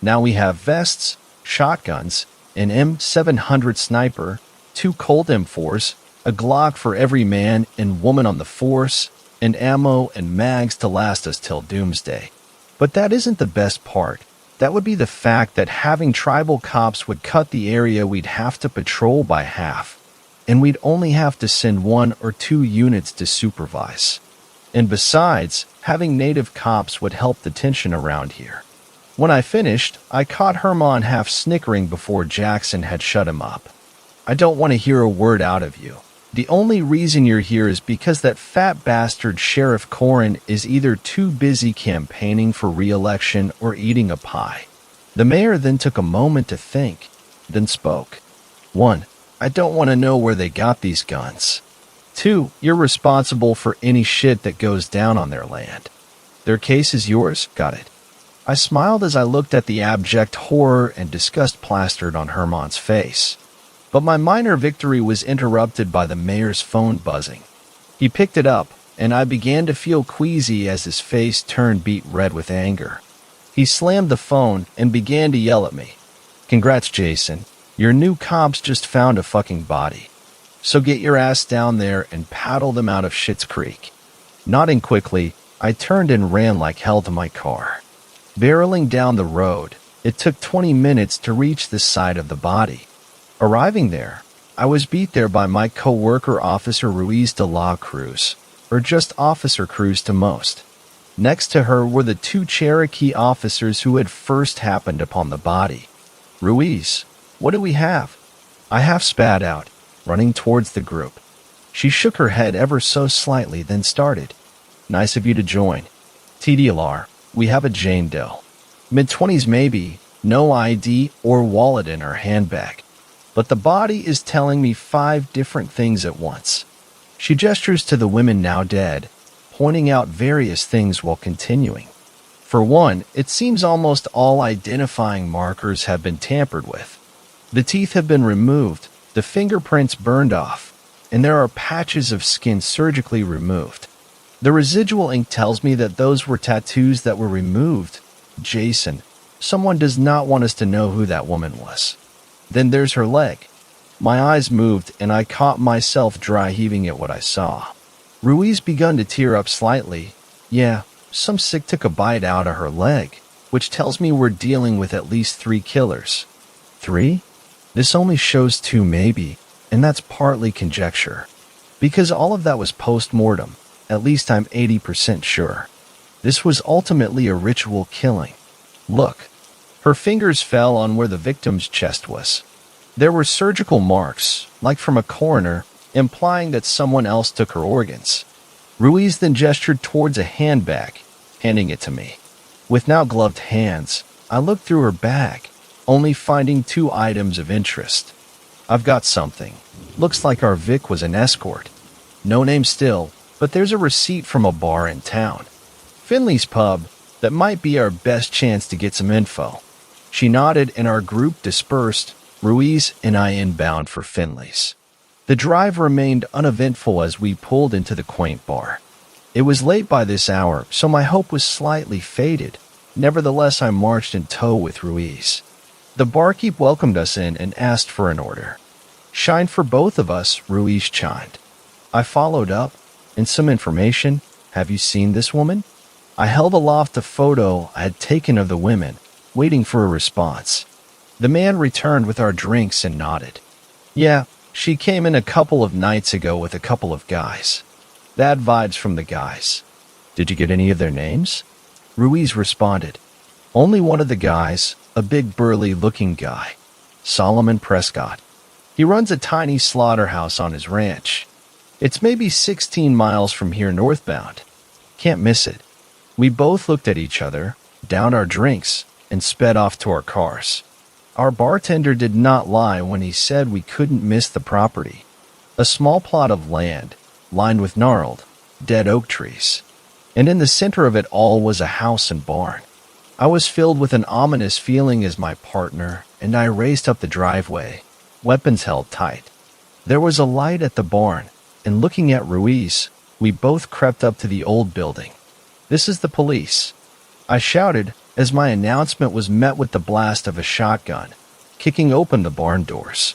Now we have vests, shotguns, an M700 sniper, 2 Colt M4s, a Glock for every man and woman on the force, and ammo and mags to last us till doomsday. But that isn't the best part. That would be the fact that having tribal cops would cut the area we'd have to patrol by half, and we'd only have to send 1 or 2 units to supervise. And besides, having native cops would help the tension around here. When I finished, I caught Herman half snickering before Jackson had shut him up. I don't want to hear a word out of you. The only reason you're here is because that fat bastard Sheriff Corrin is either too busy campaigning for re-election or eating a pie. The mayor then took a moment to think, then spoke. 1. I don't want to know where they got these guns. 2. You're responsible for any shit that goes down on their land. Their case is yours, got it? I smiled as I looked at the abject horror and disgust plastered on Herman's face. But my minor victory was interrupted by the mayor's phone buzzing. He picked it up, and I began to feel queasy as his face turned beet red with anger. He slammed the phone and began to yell at me. Congrats, Jason. Your new cops just found a fucking body. So get your ass down there and paddle them out of Schitt's Creek. Nodding quickly, I turned and ran like hell to my car. Barreling down the road, it took 20 minutes to reach the site of the body. Arriving there, I was beat there by my co-worker Officer Ruiz de la Cruz, or just Officer Cruz to most. Next to her were the 2 Cherokee officers who had first happened upon the body. Ruiz, what do we have? I half spat out, running towards the group. She shook her head ever so slightly, then started. Nice of you to join. TDLR, we have a Jane Doe. Mid-20s maybe, no ID or wallet in her handbag. But the body is telling me 5 different things at once. She gestures to the women now dead, pointing out various things while continuing. For one, it seems almost all identifying markers have been tampered with. The teeth have been removed, the fingerprints burned off, and there are patches of skin surgically removed. The residual ink tells me that those were tattoos that were removed. Jason, someone does not want us to know who that woman was. Then there's her leg. My eyes moved, and I caught myself dry heaving at what I saw. Ruiz begun to tear up slightly. Yeah, some sick took a bite out of her leg, which tells me we're dealing with at least 3 killers. 3? This only shows 2 maybe, and that's partly conjecture. Because all of that was post-mortem, at least I'm 80% sure. This was ultimately a ritual killing. Look. Her fingers fell on where the victim's chest was. There were surgical marks, like from a coroner, implying that someone else took her organs. Ruiz then gestured towards a handbag, handing it to me. With now gloved hands, I looked through her bag, only finding 2 items of interest. I've got something. Looks like our Vic was an escort. No name still, but there's a receipt from a bar in town. Finley's Pub. That might be our best chance to get some info." She nodded and our group dispersed, Ruiz and I inbound for Finley's. The drive remained uneventful as we pulled into the quaint bar. It was late by this hour, so my hope was slightly faded. Nevertheless, I marched in tow with Ruiz. The barkeep welcomed us in and asked for an order. "Shine for both of us," Ruiz chimed. I followed up, "And some information. Have you seen this woman?" I held aloft a photo I had taken of the women, waiting for a response. The man returned with our drinks and nodded. "Yeah, she came in a couple of nights ago with a couple of guys. Bad vibes from the guys." "Did you get any of their names?" Ruiz responded. "Only one of the guys, a big burly-looking guy. Solomon Prescott. He runs a tiny slaughterhouse on his ranch. It's maybe 16 miles from here northbound. Can't miss it." We both looked at each other, downed our drinks, and sped off to our cars. Our bartender did not lie when he said we couldn't miss the property. A small plot of land, lined with gnarled, dead oak trees. And in the center of it all was a house and barn. I was filled with an ominous feeling as my partner and I raced up the driveway, weapons held tight. There was a light at the barn, and looking at Ruiz, we both crept up to the old building. "This is the police," I shouted as my announcement was met with the blast of a shotgun, kicking open the barn doors.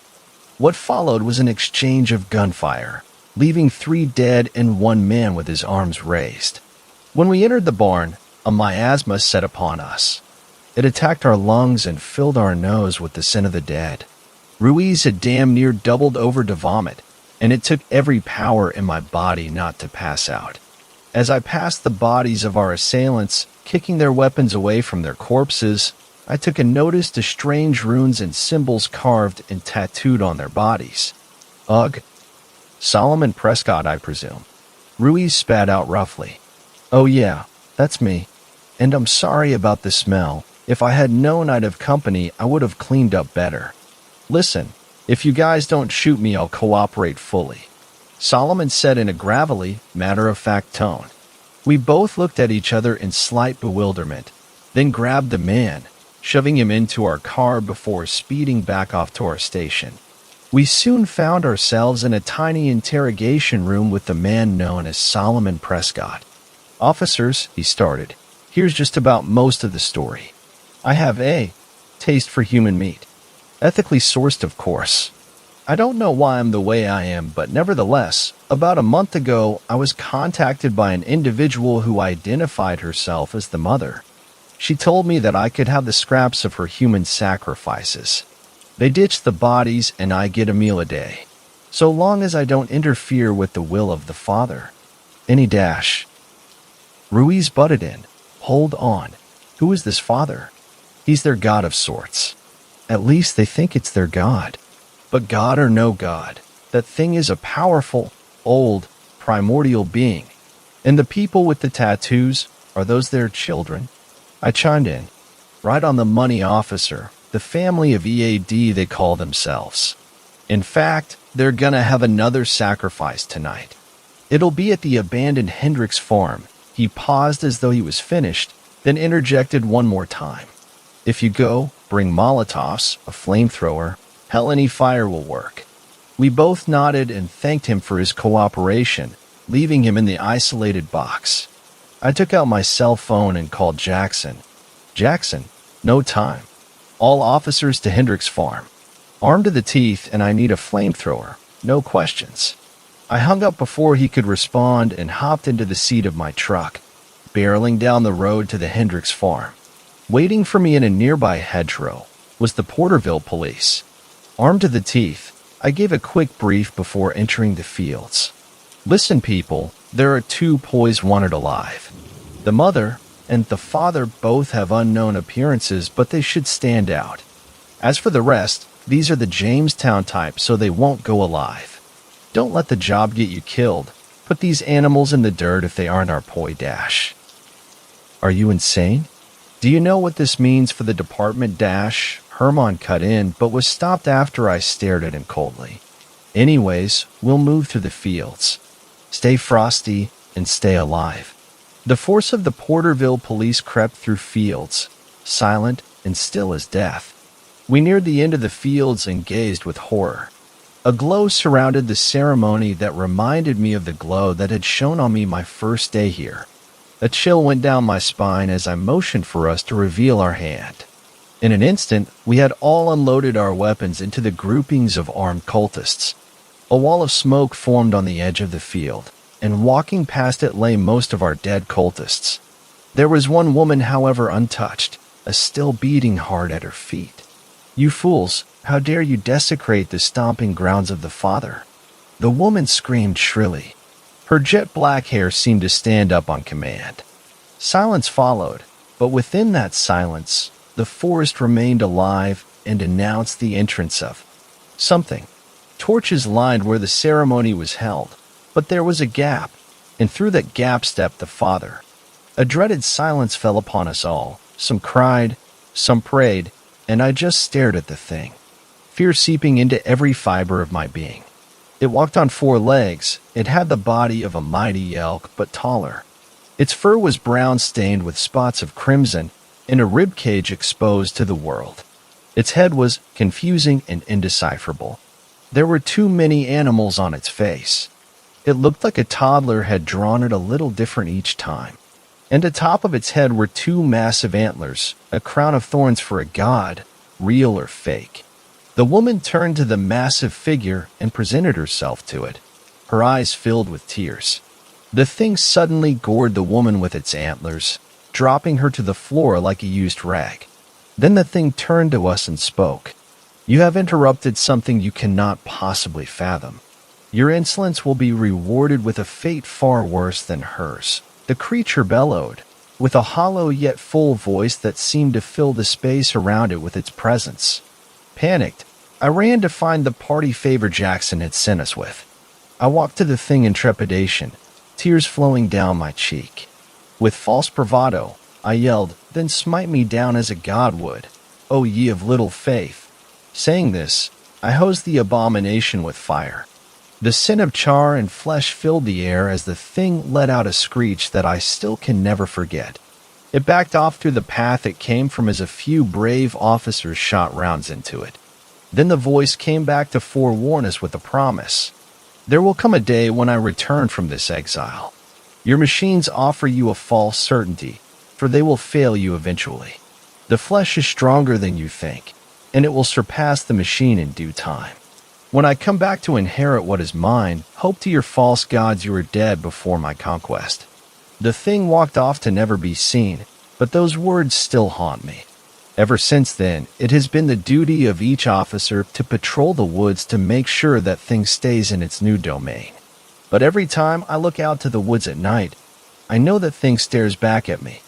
What followed was an exchange of gunfire, leaving 3 dead and 1 man with his arms raised. When we entered the barn, a miasma set upon us. It attacked our lungs and filled our nose with the scent of the dead. Ruiz had damn near doubled over to vomit, and it took every power in my body not to pass out. As I passed the bodies of our assailants, kicking their weapons away from their corpses, I took a notice to strange runes and symbols carved and tattooed on their bodies. "Ugh. Solomon Prescott, I presume." Ruiz spat out roughly. "Oh yeah, that's me. And I'm sorry about the smell. If I had known I'd have company, I would have cleaned up better. Listen, if you guys don't shoot me, I'll cooperate fully," Solomon said in a gravelly, matter-of-fact tone. We both looked at each other in slight bewilderment, then grabbed the man, shoving him into our car before speeding back off to our station. We soon found ourselves in a tiny interrogation room with the man known as Solomon Prescott. "Officers," he started, "here's just about most of the story. I have a taste for human meat. Ethically sourced, of course. I don't know why I'm the way I am, but nevertheless, about a month ago, I was contacted by an individual who identified herself as the mother. She told me that I could have the scraps of her human sacrifices. They ditch the bodies and I get a meal a day, so long as I don't interfere with the will of the father. Any dash." Ruiz butted in. "Hold on. Who is this father?" "He's their god of sorts. At least they think it's their god. But God or no God, that thing is a powerful, old, primordial being. And the people with the tattoos, are those their children?" I chimed in. "Right on the money, officer. The family of EAD, they call themselves. In fact, they're gonna have another sacrifice tonight. It'll be at the abandoned Hendricks farm." He paused as though he was finished, then interjected one more time. "If you go, bring Molotovs, a flamethrower. Hell, any fire will work." We both nodded and thanked him for his cooperation, leaving him in the isolated box. I took out my cell phone and called Jackson. "Jackson, no time. All officers to Hendricks Farm. Armed to the teeth, and I need a flamethrower. No questions." I hung up before he could respond and hopped into the seat of my truck, barreling down the road to the Hendricks Farm. Waiting for me in a nearby hedgerow was the Porterville police. Armed to the teeth, I gave a quick brief before entering the fields. "Listen, people, there are 2 boys wanted alive. The mother and the father both have unknown appearances, but they should stand out. As for the rest, these are the Jamestown type, so they won't go alive. Don't let the job get you killed. Put these animals in the dirt if they aren't our poi dash." "Are you insane? Do you know what this means for the department dash?" Herman cut in, but was stopped after I stared at him coldly. "Anyways, we'll move through the fields. Stay frosty, and stay alive. The force of the Porterville police crept through fields, silent and still as death. We neared the end of the fields and gazed with horror. A glow surrounded the ceremony that reminded me of the glow that had shone on me my first day here. A chill went down my spine as I motioned for us to reveal our hand. In an instant, we had all unloaded our weapons into the groupings of armed cultists. A wall of smoke formed on the edge of the field, and walking past it lay most of our dead cultists. There was one woman, however, untouched, a still beating heart at her feet. "You fools, how dare you desecrate the stomping grounds of the Father?" The woman screamed shrilly. Her jet-black hair seemed to stand up on command. Silence followed, but within that silence, the forest remained alive and announced the entrance of something. Torches lined where the ceremony was held, but there was a gap, and through that gap stepped the Father. A dreaded silence fell upon us all. Some cried, some prayed, and I just stared at the thing, fear seeping into every fiber of my being. It walked on 4 legs. It had the body of a mighty elk, but taller. Its fur was brown stained with spots of crimson, and a ribcage exposed to the world. Its head was confusing and indecipherable. There were too many animals on its face. It looked like a toddler had drawn it a little different each time. And atop of its head were 2 massive antlers, a crown of thorns for a god, real or fake. The woman turned to the massive figure and presented herself to it, her eyes filled with tears. The thing suddenly gored the woman with its antlers, dropping her to the floor like a used rag. Then the thing turned to us and spoke. "You have interrupted something you cannot possibly fathom. Your insolence will be rewarded with a fate far worse than hers." The creature bellowed, with a hollow yet full voice that seemed to fill the space around it with its presence. Panicked, I ran to find the party favor Jackson had sent us with. I walked to the thing in trepidation, tears flowing down my cheek. With false bravado, I yelled, "Then smite me down as a god would, O ye of little faith." Saying this, I hosed the abomination with fire. The scent of char and flesh filled the air as the thing let out a screech that I still can never forget. It backed off through the path it came from as a few brave officers shot rounds into it. Then the voice came back to forewarn us with a promise. "There will come a day when I return from this exile. Your machines offer you a false certainty, for they will fail you eventually. The flesh is stronger than you think, and it will surpass the machine in due time. When I come back to inherit what is mine, hope to your false gods you are dead before my conquest." The thing walked off to never be seen, but those words still haunt me. Ever since then, it has been the duty of each officer to patrol the woods to make sure that thing stays in its new domain. But every time I look out to the woods at night, I know that thing stares back at me,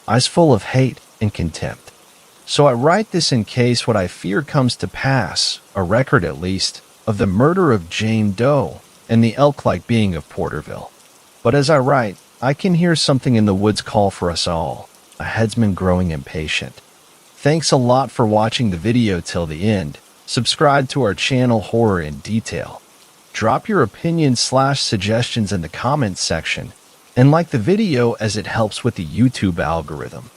eyes full of hate and contempt. So I write this in case what I fear comes to pass, a record at least, of the murder of Jane Doe and the elk-like being of Porterville. But as I write, I can hear something in the woods call for us all, a headsman growing impatient. Thanks a lot for watching the video till the end. Subscribe to our channel Horror in Detail. Drop your opinions/suggestions in the comments section, and like the video as it helps with the YouTube algorithm.